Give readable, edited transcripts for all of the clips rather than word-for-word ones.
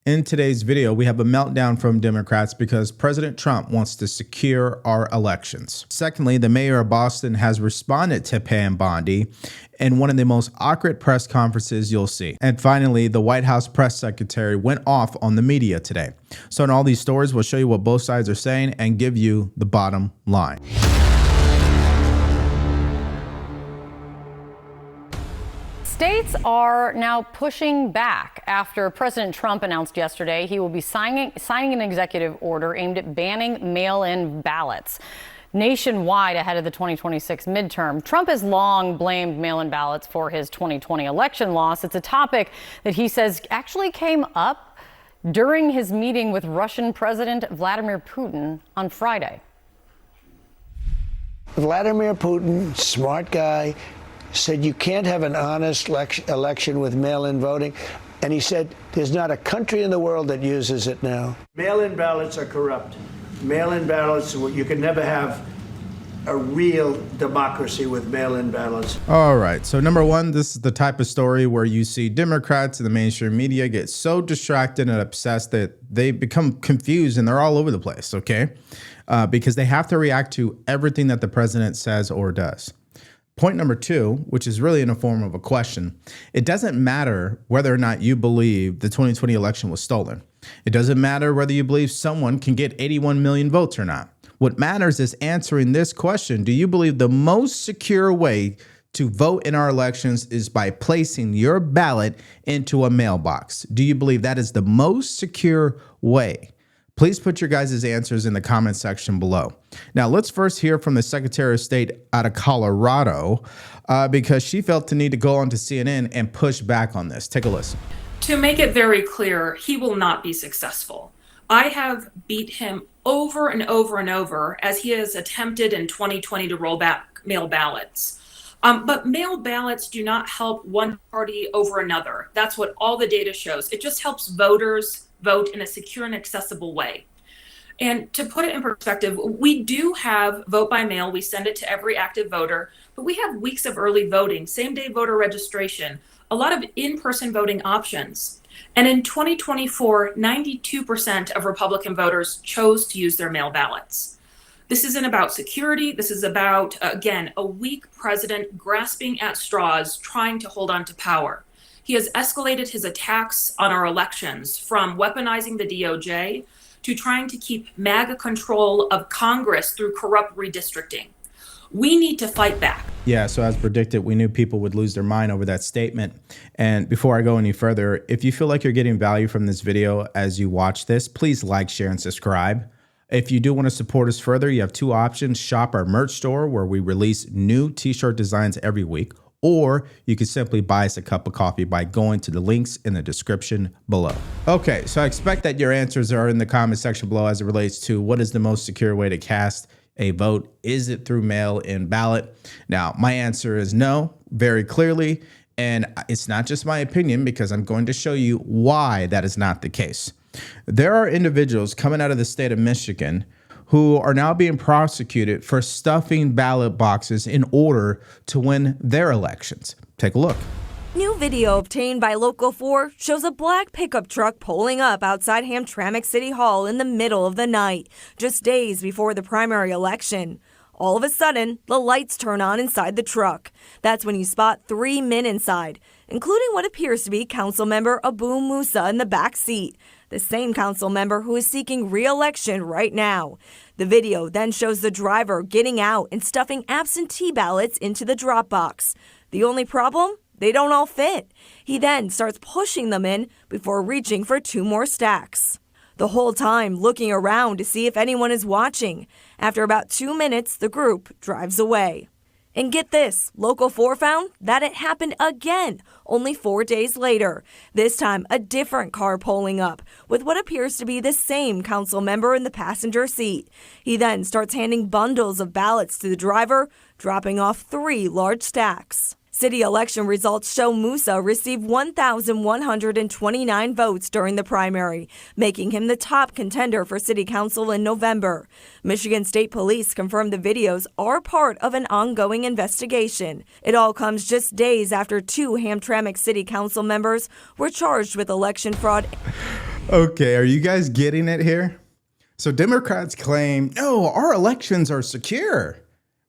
In today's video, we have a meltdown from Democrats because President Trump wants to secure our elections. Secondly, the mayor of Boston has responded to Pam Bondi in one of the most awkward press conferences you'll see. And finally, the White House press secretary went off on the media today. So in all these stories, we'll show you what both sides are saying and give you the bottom line. States are now pushing back after President Trump announced yesterday he will be signing an executive order aimed at banning mail-in ballots nationwide ahead of the 2026 midterm. Trump has long blamed mail-in ballots for his 2020 election loss. It's a topic that he says actually came up during his meeting with Russian President Vladimir Putin on Friday. Vladimir Putin, smart guy, said you can't have an honest election with mail-in voting. And he said there's not a country in the world that uses it now. Mail-in ballots are corrupt. Mail-in ballots, you can never have a real democracy with mail-in ballots. All right. So number one, this is the type of story where you see Democrats and the mainstream media get so distracted and obsessed that they become confused and they're all over the place. OK, because they have to react to everything that the president says or does. Point number two, which is really in the form of a question, it doesn't matter whether or not you believe the 2020 election was stolen. It doesn't matter whether you believe someone can get 81 million votes or not. What matters is answering this question. Do you believe the most secure way to vote in our elections is by placing your ballot into a mailbox? Do you believe that is the most secure way? Please put your guys' answers in the comment section below. Now, let's first hear from the Secretary of State out of Colorado because she felt the need to go on to CNN and push back on this. Take a listen. To make it very clear, he will not be successful. I have beat him over and over and over as he has attempted in 2020 to roll back mail ballots. But mail ballots do not help one party over another. That's what all the data shows. It just helps voters vote in a secure and accessible way. And to put it in perspective, we do have vote by mail. We send it to every active voter, but we have weeks of early voting, same-day voter registration, a lot of in-person voting options. And in 2024, 92% of Republican voters chose to use their mail ballots. This isn't about security. This is about, again, a weak president grasping at straws, trying to hold on to power. He has escalated his attacks on our elections from weaponizing the DOJ to trying to keep MAGA control of Congress through corrupt redistricting. We need to fight back. Yeah, so as predicted, we knew people would lose their mind over that statement. And before I go any further, if you feel like you're getting value from this video as you watch this, please like, share, and subscribe. If you do want to support us further, you have two options. Shop our merch store where we release new t-shirt designs every week, or you can simply buy us a cup of coffee by going to the links in the description below. Okay, so I expect that your answers are in the comment section below as it relates to what is the most secure way to cast a vote. Is it through mail-in ballot? Now, my answer is no, very clearly, and it's not just my opinion because I'm going to show you why that is not the case. There are individuals coming out of the state of Michigan who are now being prosecuted for stuffing ballot boxes in order to win their elections. Take a look. New video obtained by Local 4 shows a black pickup truck pulling up outside Hamtramck City Hall in the middle of the night, just days before the primary election. All of a sudden, the lights turn on inside the truck. That's when you spot 3 men inside, including what appears to be Council Member Abu Musa in the back seat, the same council member who is seeking re-election right now. The video then shows the driver getting out and stuffing absentee ballots into the drop box. The only problem? They don't all fit. He then starts pushing them in before reaching for 2 more stacks. The whole time looking around to see if anyone is watching. After about 2 minutes, the group drives away. And get this, Local 4 found that it happened again, only 4 days later. This time, a different car pulling up with what appears to be the same council member in the passenger seat. He then starts handing bundles of ballots to the driver, dropping off 3 large stacks. City election results show Musa received 1,129 votes during the primary, making him the top contender for city council in November. Michigan State Police confirmed the videos are part of an ongoing investigation. It all comes just days after 2 Hamtramck City Council members were charged with election fraud. Okay, are you guys getting it here? So Democrats claim, no, our elections are secure,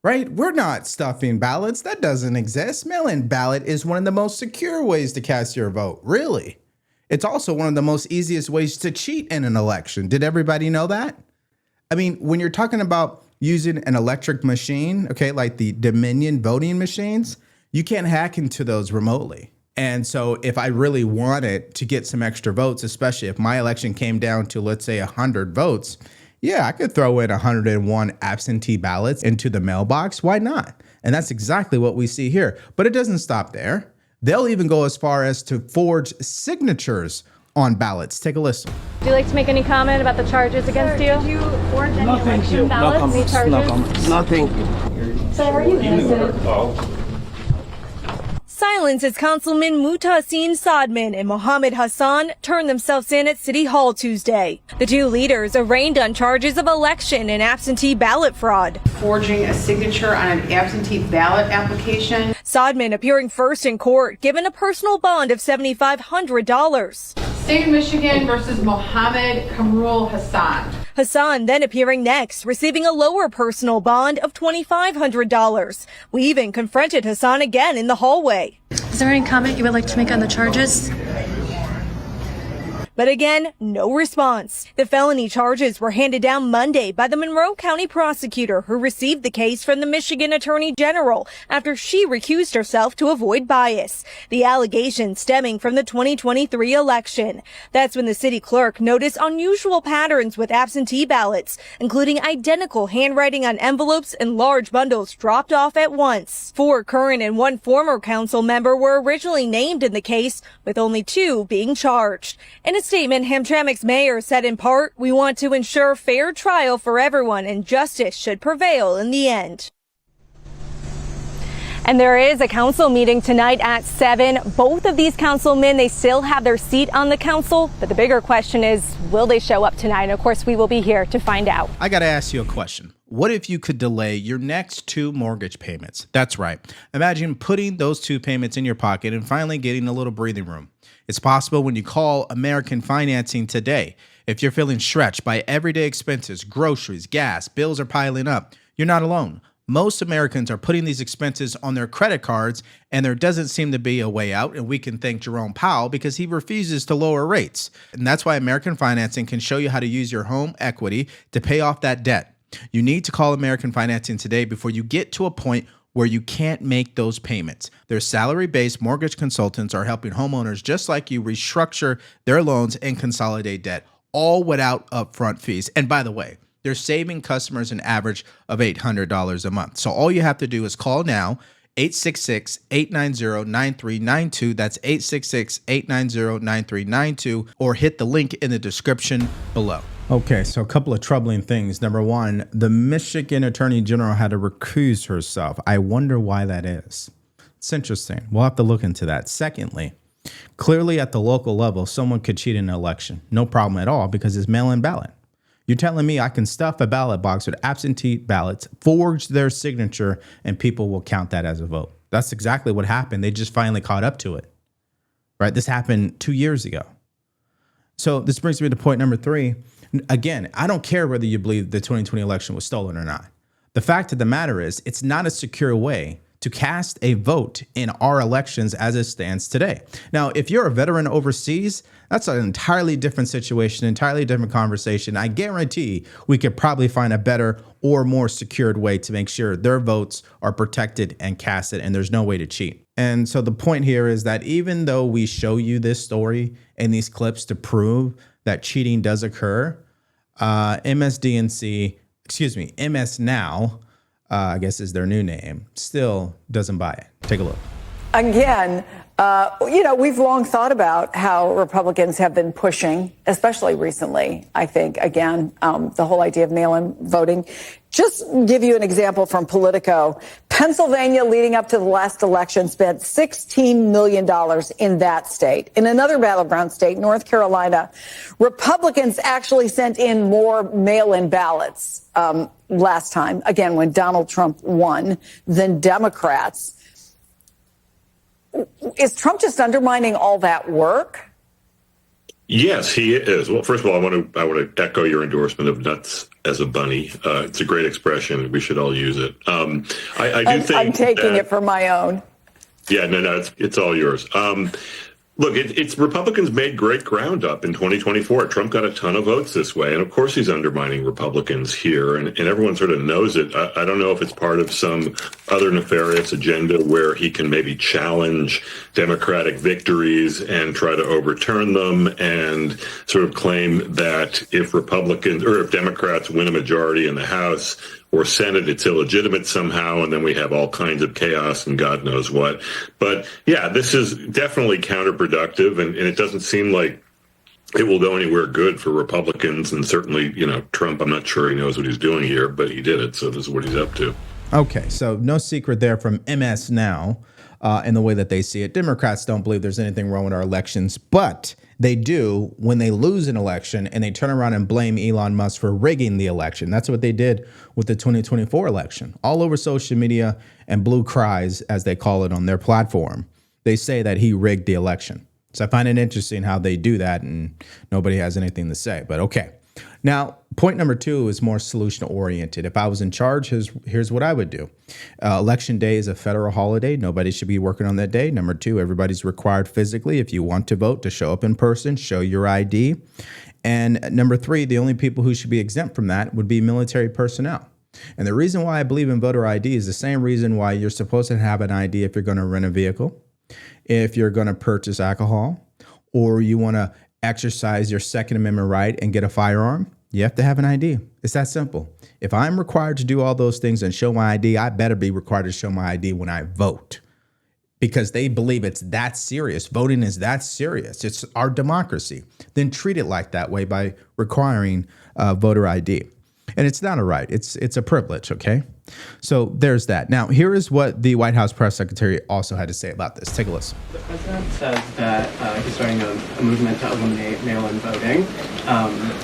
right? We're not stuffing ballots. That doesn't exist. Mail-in ballot is one of the most secure ways to cast your vote. Really? It's also one of the most easiest ways to cheat in an election. Did everybody know that? I mean, when you're talking about using an electric machine, okay, like the Dominion voting machines, you can't hack into those remotely. And so if I really wanted to get some extra votes, especially if my election came down to, let's say, 100 votes, yeah, I could throw in 101 absentee ballots into the mailbox. Why not? And that's exactly what we see here. But it doesn't stop there. They'll even go as far as to forge signatures on ballots. Take a listen. Would you like to make any comment about the charges against you? Did you forge any election ballots? Any charges? No comments. Nothing. So are you innocent? Silence as Councilman Muhtasin Sadman and Mohammed Hassan turned themselves in at City Hall Tuesday. The two leaders arraigned on charges of election and absentee ballot fraud. Forging a signature on an absentee ballot application. Sadman appearing first in court, given a personal bond of $7,500. State of Michigan versus Mohammed Kamrul Hassan. Hassan then appearing next, receiving a lower personal bond of $2,500. We even confronted Hassan again in the hallway. Is there any comment you would like to make on the charges? But again, no response. The felony charges were handed down Monday by the Monroe County prosecutor who received the case from the Michigan Attorney General after she recused herself to avoid bias. The allegations stemming from the 2023 election. That's when the city clerk noticed unusual patterns with absentee ballots, including identical handwriting on envelopes and large bundles dropped off at once. 4 current and 1 former council member were originally named in the case, with only 2 being charged. In a statement, Hamtramck's mayor said in part, "We want to ensure fair trial for everyone and justice should prevail in the end." And there is a council meeting tonight at 7. Both of these councilmen, they still have their seat on the council. But the bigger question is, will they show up tonight? And of course, we will be here to find out. I got to ask you a question. What if you could delay your next 2 mortgage payments? That's right. Imagine putting those 2 payments in your pocket and finally getting a little breathing room. It's possible when you call American Financing today. If you're feeling stretched by everyday expenses, groceries, gas, bills are piling up, you're not alone. Most Americans are putting these expenses on their credit cards, and there doesn't seem to be a way out, and we can thank Jerome Powell because he refuses to lower rates. And that's why American Financing can show you how to use your home equity to pay off that debt. You need to call American Financing today before you get to a point where you can't make those payments. Their salary-based mortgage consultants are helping homeowners just like you restructure their loans and consolidate debt, all without upfront fees. And by the way, they're saving customers an average of $800 a month. So all you have to do is call now, 866-890-9392. That's 866-890-9392, or hit the link in the description below. Okay, so a couple of troubling things. Number one, the Michigan Attorney General had to recuse herself. I wonder why that is. It's interesting. We'll have to look into that. Secondly, clearly at the local level, someone could cheat in an election. No problem at all because it's mail-in ballot. You're telling me I can stuff a ballot box with absentee ballots, forge their signature, and people will count that as a vote. That's exactly what happened. They just finally caught up to it, right? This happened 2 years ago. So this brings me to point number 3. Again, I don't care whether you believe the 2020 election was stolen or not. The fact of the matter is it's not a secure way to cast a vote in our elections as it stands today. Now, if you're a veteran overseas, that's an entirely different situation, entirely different conversation. I guarantee we could probably find a better or more secured way to make sure their votes are protected and casted, and there's no way to cheat. And so the point here is that even though we show you this story and these clips to prove that cheating does occur, MS Now, I guess is their new name, still doesn't buy it. Take a look. Again, we've long thought about how Republicans have been pushing, especially recently, I think, again, the whole idea of mail-in voting. Just give you an example from Politico. Pennsylvania, leading up to the last election, spent $16 million in that state. In another battleground state, North Carolina, Republicans actually sent in more mail-in ballots last time, again, when Donald Trump won, than Democrats. Is Trump just undermining all that work? Yes, he is. Well, first of all, I want to echo your endorsement of nuts as a bunny. It's a great expression. We should all use it. I do think I'm taking it for my own. Yeah, no, it's all yours. Look, it's Republicans made great ground up in 2024. Trump got a ton of votes this way. And of course, he's undermining Republicans here. And everyone sort of knows it. I don't know if it's part of some other nefarious agenda where he can maybe challenge Democratic victories and try to overturn them and sort of claim that if Republicans or if Democrats win a majority in the House or Senate, it's illegitimate somehow, and then we have all kinds of chaos and God knows what. But yeah, this is definitely counterproductive, and it doesn't seem like it will go anywhere good for Republicans, and certainly, Trump, I'm not sure he knows what he's doing here, but he did it, so this is what he's up to. Okay, so no secret there from MS Now in the way that they see it. Democrats don't believe there's anything wrong with our elections, but they do when they lose an election and they turn around and blame Elon Musk for rigging the election. That's what they did with the 2024 election. All over social media and blue cries, as they call it on their platform, they say that he rigged the election. So I find it interesting how they do that and nobody has anything to say, but okay. Now, point number 2 is more solution-oriented. If I was in charge, here's what I would do. Election day is a federal holiday. Nobody should be working on that day. Number 2, everybody's required physically, if you want to vote, to show up in person, show your ID. And number 3, the only people who should be exempt from that would be military personnel. And the reason why I believe in voter ID is the same reason why you're supposed to have an ID if you're going to rent a vehicle, if you're going to purchase alcohol, or you want to exercise your Second Amendment right and get a firearm. You have to have an ID. It's that simple. If I'm required to do all those things and show my ID, I better be required to show my ID when I vote, because they believe it's that serious. Voting is that serious. It's our democracy. Then treat it like that way by requiring voter ID. And it's not a right. It's a privilege, okay? So there's that. Now, here is what the White House press secretary also had to say about this. Take a listen. The president says that he's starting a movement to eliminate mail-in voting,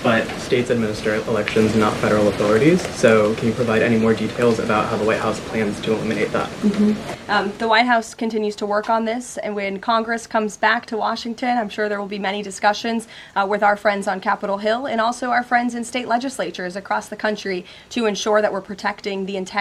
but states administer elections, not federal authorities. So can you provide any more details about how the White House plans to eliminate that? The White House continues to work on this, and when Congress comes back to Washington, I'm sure there will be many discussions with our friends on Capitol Hill and also our friends in state legislatures across the country to ensure that we're protecting the integrity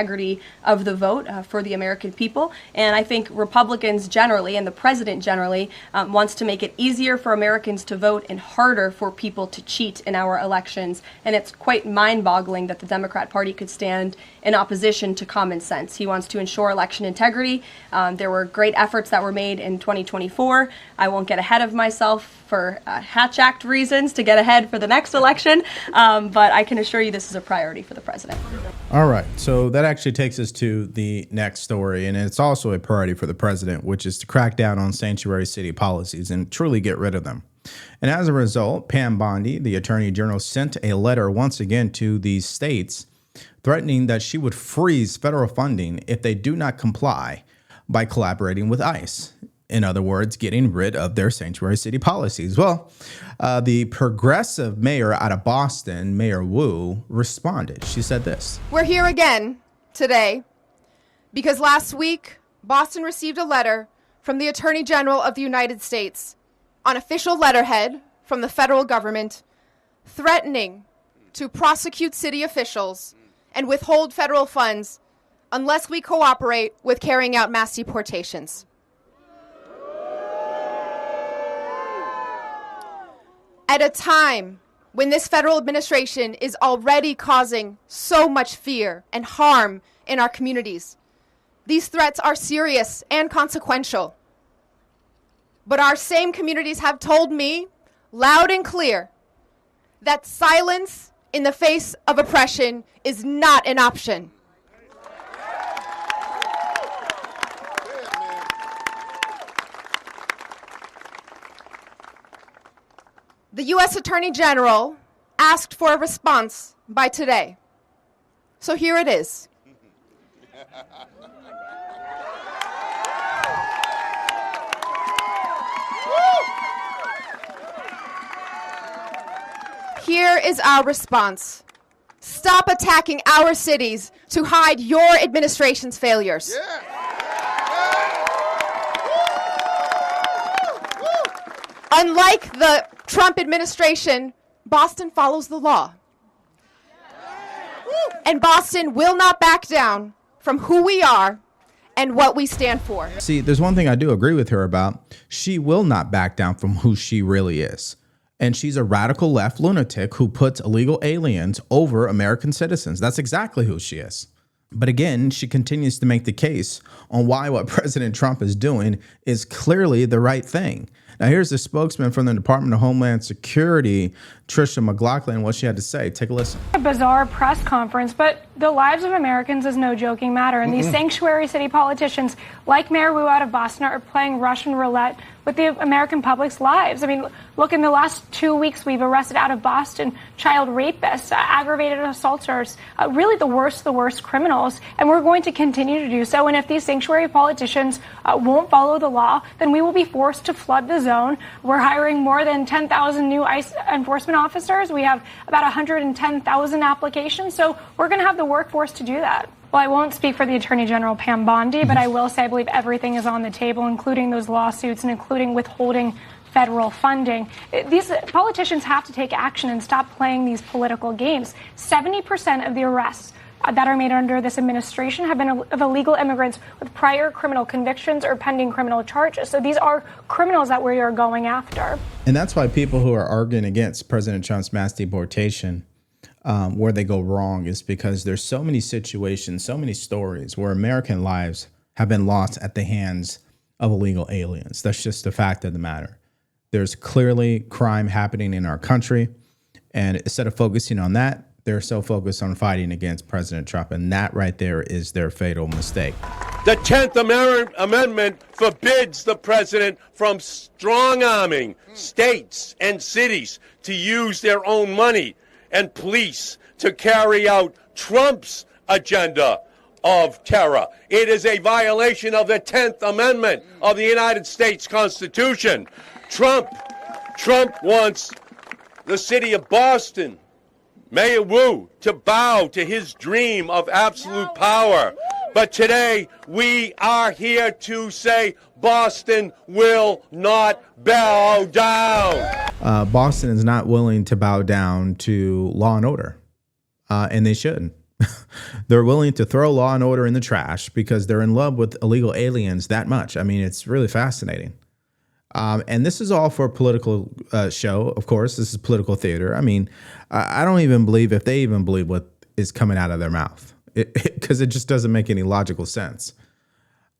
of the vote for the American people. And I think Republicans generally, and the president generally, wants to make it easier for Americans to vote and harder for people to cheat in our elections. And it's quite mind-boggling that the Democrat Party could stand in opposition to common sense. He wants to ensure election integrity. There were great efforts that were made in 2024. I won't get ahead of myself for Hatch Act reasons to get ahead for the next election, but I can assure you this is a priority for the president. All right, so that actually takes us to the next story, and it's also a priority for the president, which is to crack down on sanctuary city policies and truly get rid of them. And as a result, Pam Bondi, the Attorney General, sent a letter once again to these states threatening that she would freeze federal funding if they do not comply by collaborating with ICE. In other words, getting rid of their sanctuary city policies. Well, the progressive mayor out of Boston, Mayor Wu, responded. She said this. We're here again today because last week, Boston received a letter from the Attorney General of the United States on official letterhead from the federal government threatening to prosecute city officials and withhold federal funds unless we cooperate with carrying out mass deportations. At a time when this federal administration is already causing so much fear and harm in our communities, these threats are serious and consequential. But our same communities have told me, loud and clear, that silence in the face of oppression is not an option. The U.S. Attorney General asked for a response by today. So here it is. Here is our response. Stop attacking our cities to hide your administration's failures. Unlike the Trump administration, Boston follows the law. And Boston will not back down from who we are and what we stand for. See, there's one thing I do agree with her about. She will not back down from who she really is. And she's a radical left lunatic who puts illegal aliens over American citizens. That's exactly who she is. But again, she continues to make the case on why what President Trump is doing is clearly the right thing. Now, here's the spokesman from the Department of Homeland Security, Tricia McLaughlin, what she had to say. Take a listen. A bizarre press conference, but the lives of Americans is no joking matter. And these sanctuary city politicians, like Mayor Wu out of Boston, are playing Russian roulette with the American public's lives. I mean, look, in the last 2 weeks, we've arrested out of Boston child rapists, aggravated assaulters, really the worst criminals. And we're going to continue to do so. And if these sanctuary politicians won't follow the law, then we will be forced to flood the zone. We're hiring more than 10,000 new ICE enforcement officers. We have about 110,000 applications. So we're going to have the workforce to do that. Well, I won't speak for the Attorney General, Pam Bondi, but I will say I believe everything is on the table, including those lawsuits and including withholding federal funding. These politicians have to take action and stop playing these political games. 70% of the arrests that are made under this administration have been of illegal immigrants with prior criminal convictions or pending criminal charges. So these are criminals that we are going after. And that's why people who are arguing against President Trump's mass deportation, where they go wrong is because there's so many situations, so many stories where American lives have been lost at the hands of illegal aliens. That's just a fact of the matter. There's clearly crime happening in our country. And instead of focusing on that, they're so focused on fighting against President Trump. And that right there is their fatal mistake. The 10th Amendment forbids the president from strong-arming states and cities to use their own money and police to carry out Trump's agenda of terror. It is a violation of the 10th Amendment of the United States Constitution. Trump wants the city of Boston, Mayor Wu, to bow to his dream of absolute power. But today, we are here to say Boston will not bow down. Boston is not willing to bow down to law and order, and they shouldn't. They're willing to throw law and order in the trash because they're in love with illegal aliens that much. I mean, it's really fascinating. And this is all for a political show, of course. This is political theater. I mean, I don't even believe if they even believe what is coming out of their mouth, because it just doesn't make any logical sense.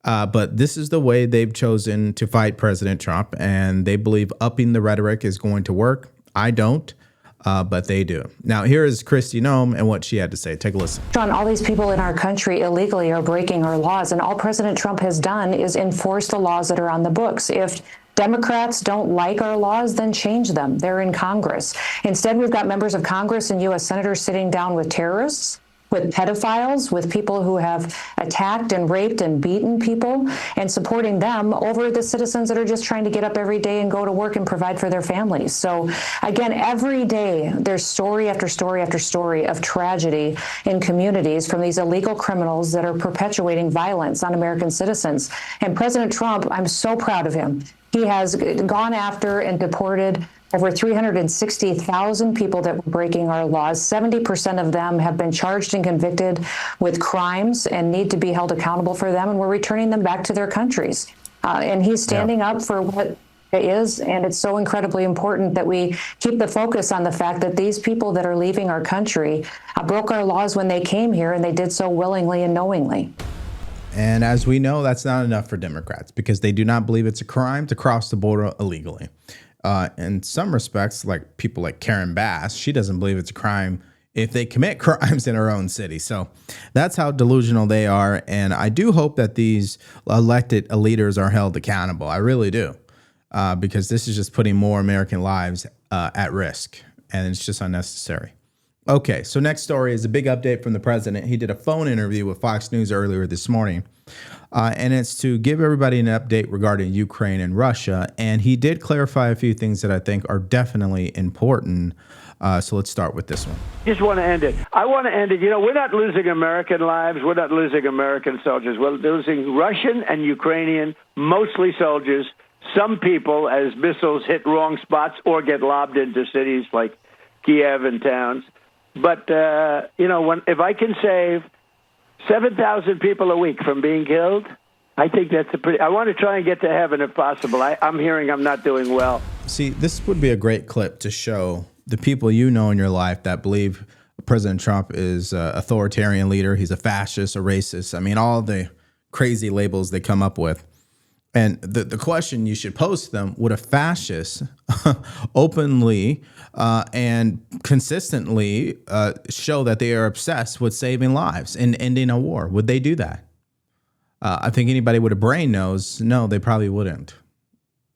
But this is the way they've chosen to fight President Trump, and they believe upping the rhetoric is going to work. I don't, but they do. Now, here is Kristi Noem and what she had to say. Take a listen. John, all these people in our country illegally are breaking our laws, and all President Trump has done is enforce the laws that are on the books. If Democrats don't like our laws, then change them. They're in Congress. Instead, we've got members of Congress and U.S. senators sitting down with terrorists, with pedophiles, with people who have attacked and raped and beaten people, and supporting them over the citizens that are just trying to get up every day and go to work and provide for their families. So again, every day there's story after story after story of tragedy in communities from these illegal criminals that are perpetuating violence on American citizens. And President Trump, I'm so proud of him. He has gone after and deported over 360,000 people that were breaking our laws. 70% of them have been charged and convicted with crimes and need to be held accountable for them, and we're returning them back to their countries. And he's standing up for what it is, and it's so incredibly important that we keep the focus on the fact that these people that are leaving our country broke our laws when they came here, and they did so willingly and knowingly. And as we know, that's not enough for Democrats because they do not believe it's a crime to cross the border illegally. In some respects, like people like Karen Bass, she doesn't believe it's a crime if they commit crimes in her own city. So that's how delusional they are. And I do hope that these elected leaders are held accountable. I really do, because this is just putting more American lives at risk, and it's just unnecessary. Okay, so next story is a big update from the president. He did a phone interview with Fox News earlier this morning, and it's to give everybody an update regarding Ukraine and Russia. And he did clarify a few things that I think are definitely important. So let's start with this one. Just want to end it. I want to end it. You know, we're not losing American lives. We're not losing American soldiers. We're losing Russian and Ukrainian, mostly soldiers, some people as missiles hit wrong spots or get lobbed into cities like Kiev and towns. But, if I can save 7,000 people a week from being killed, I think that's I want to try and get to heaven if possible. I'm hearing I'm not doing well. See, this would be a great clip to show the people you know in your life that believe President Trump is an authoritarian leader. He's a fascist, a racist. I mean, all the crazy labels they come up with. And the question you should pose to them, would a fascist openly and consistently show that they are obsessed with saving lives and ending a war? Would they do that? I think anybody with a brain knows, no, they probably wouldn't.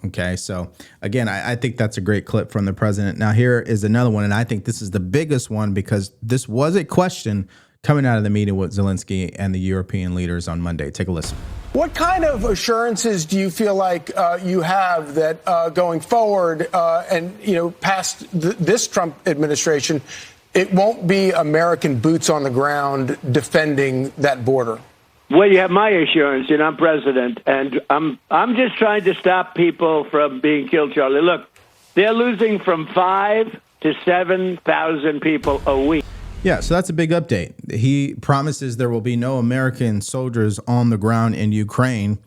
Okay, so again, I think that's a great clip from the president. Now, here is another one, and I think this is the biggest one because this was a question coming out of the meeting with Zelensky and the European leaders on Monday. Take a listen. What kind of assurances do you feel like you have that going forward and, past this Trump administration, it won't be American boots on the ground defending that border? Well, you have my assurance, I'm president, and I'm just trying to stop people from being killed, Charlie. Look, they're losing from 5,000 to 7,000 people a week. Yeah, so that's a big update. He promises there will be no American soldiers on the ground in Ukraine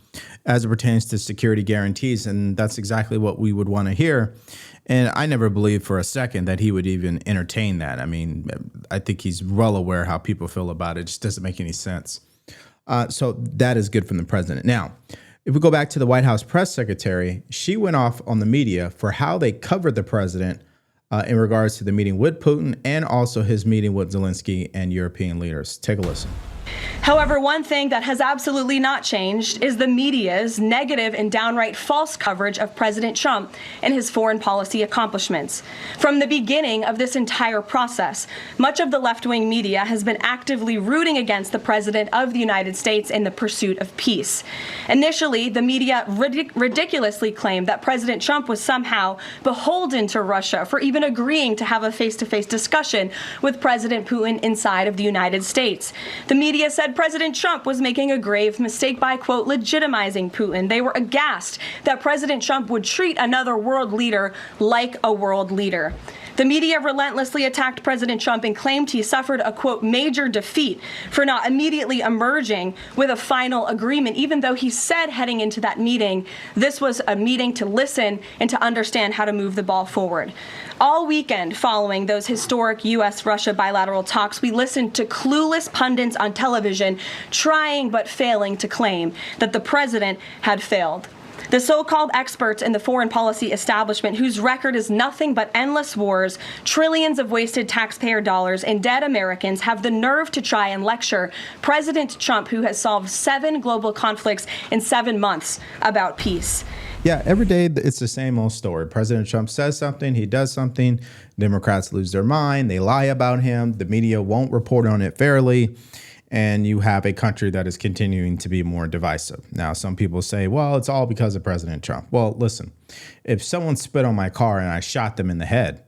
as it pertains to security guarantees, and that's exactly what we would want to hear. And I never believed for a second that he would even entertain that. I mean, I think he's well aware how people feel about it. It just doesn't make any sense. So that is good from the president. Now, if we go back to the White House press secretary, she went off on the media for how they covered the president in regards to the meeting with Putin and also his meeting with Zelensky and European leaders. Take a listen. However, one thing that has absolutely not changed is the media's negative and downright false coverage of President Trump and his foreign policy accomplishments. From the beginning of this entire process, much of the left-wing media has been actively rooting against the President of the United States in the pursuit of peace. Initially, the media ridiculously claimed that President Trump was somehow beholden to Russia for even agreeing to have a face-to-face discussion with President Putin inside of the United States. The media said President Trump was making a grave mistake by, quote, legitimizing Putin. They were aghast that President Trump would treat another world leader like a world leader. The media relentlessly attacked President Trump and claimed he suffered a, quote, major defeat for not immediately emerging with a final agreement, even though he said heading into that meeting, this was a meeting to listen and to understand how to move the ball forward. All weekend following those historic U.S.-Russia bilateral talks, we listened to clueless pundits on television trying but failing to claim that the president had failed. The so-called experts in the foreign policy establishment, whose record is nothing but endless wars, trillions of wasted taxpayer dollars, and dead Americans, have the nerve to try and lecture President Trump, who has solved 7 global conflicts in 7 months, about peace. Yeah, every day it's the same old story. President Trump says something, he does something, Democrats lose their mind, they lie about him, the media won't report on it fairly, and you have a country that is continuing to be more divisive. Now, some people say, well, it's all because of President Trump. Well, listen, if someone spit on my car and I shot them in the head,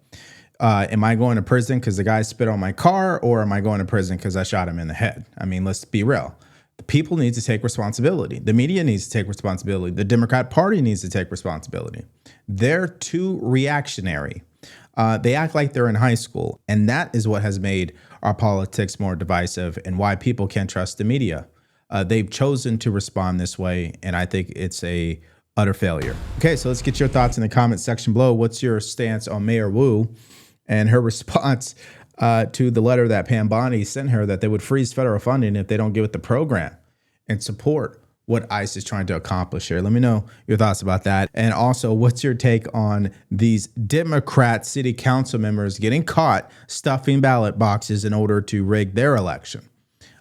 am I going to prison because the guy spit on my car, or am I going to prison because I shot him in the head? I mean, let's be real. The people need to take responsibility. The media needs to take responsibility. The Democrat Party needs to take responsibility. They're too reactionary. They act like they're in high school. And that is what has made our politics more divisive and why people can't trust the media. They've chosen to respond this way, and I think it's a utter failure. Okay, so let's get your thoughts in the comment section below. What's your stance on Mayor Wu and her response to the letter that Pam Bondi sent her that they would freeze federal funding if they don't get with the program and support what ICE is trying to accomplish here? Let me know your thoughts about that. And also, what's your take on these Democrat city council members getting caught stuffing ballot boxes in order to rig their election?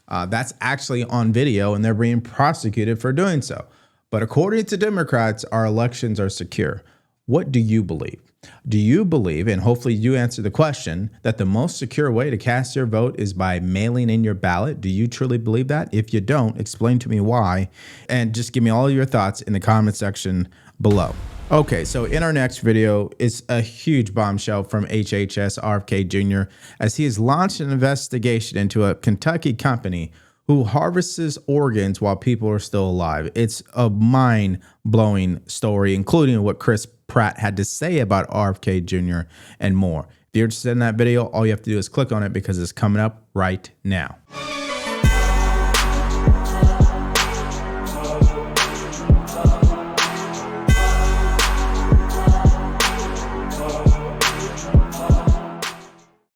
That's actually on video, and they're being prosecuted for doing so. But according to Democrats, our elections are secure. What do you believe? Do you believe, and hopefully you answer the question, that the most secure way to cast your vote is by mailing in your ballot? Do you truly believe that? If you don't, explain to me why, and just give me all your thoughts in the comment section below. Okay, so in our next video, it's a huge bombshell from HHS RFK Jr. as he has launched an investigation into a Kentucky company who who harvests organs while people are still alive. It's a mind-blowing story, including what Chris Pratt had to say about RFK Jr. and more. If you're interested in that video, all you have to do is click on it because it's coming up right now.